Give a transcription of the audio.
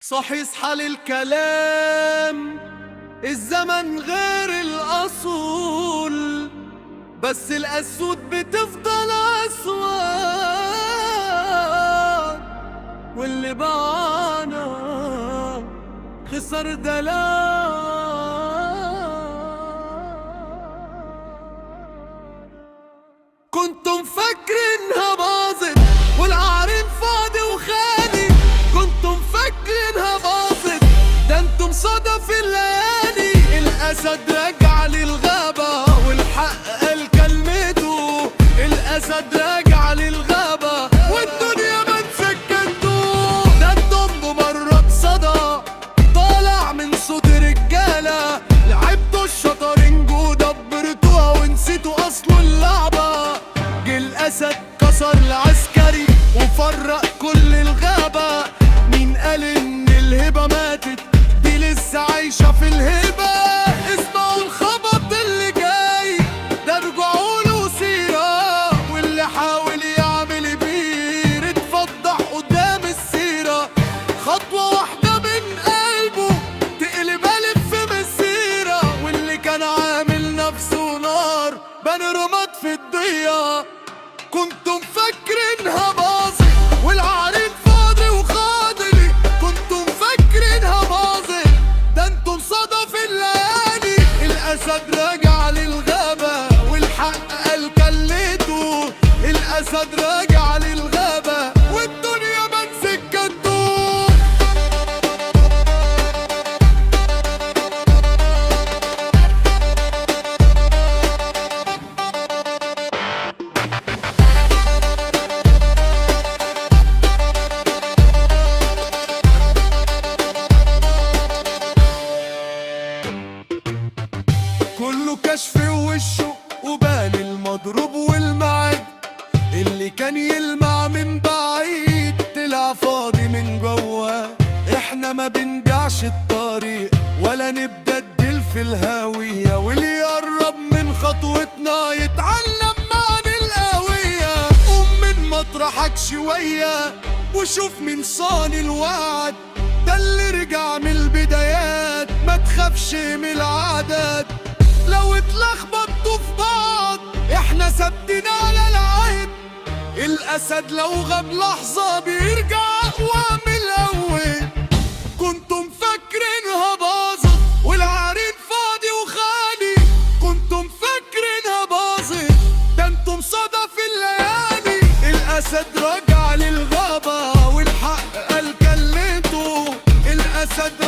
صحي اصحى للكلام، الزمن غير الأصول، بس الأسود بتفضل أسود، واللي باعنا خسر دلال. كنتم فاكرينها باظت والعرين فاضي وخالي، كنتم فاكرينها باظت، ده انتم صدف الليالي. الأسد رجع للغابة والحق قال كلمته، الأسد رجع للغابة والدنيا ما تسكتوا. ده انتم بمرة صدى طالع من صوت رجالة، لعبتوا الشطرنج ودبرتوها ونسيتوا أصل اللعبة. جه الأسد كسر العسكري وفرق كل الغابة، مين قال إن الهبة ماتت؟ دي لسه عايشة في الهبة. اسمعوا الخبط اللي جاي ده، رجعوا له سيرة، واللي حاول يعمل بير اتفضح قدام السيرة. خطوة واحدة من قلبه تقلب ألف مسيرة، واللي كان عامل نفسه نار بان رماد في الضية. كنتم فاكرينها باظت والعرين فاضي وخاضلي، كنتم فاكرينها باظت، ده انتم صدف الليالي. الأسد راجع للغابة والحق قال كلته، الأسد راجع للغابة والدنيا ما سكتوا. كله كشف وشه وبان المضروب والمعد، اللي كان يلمع من بعيد طلع فاضي من جوه. احنا ما بنبيعش الطريق ولا نبدل في الهوية، واللي يقرب من خطوتنا يتعلم معنى القوية. قوم من مطرحك شوية وشوف مين صان الوعد، ده اللي رجع من البدايات. ما تخافش من العدد لو اتلخبطوا في بعض، احنا ثابتين على العهد. الأسد لو غاب لحظة بيرجع أقوى من الأول. كنتم فاكرينها باظت والعرين فاضي وخالي، كنتم فاكرينها باظت، ده انتم صدف الليالي. الأسد رجع للغابة والحق قال كلمته، الأسد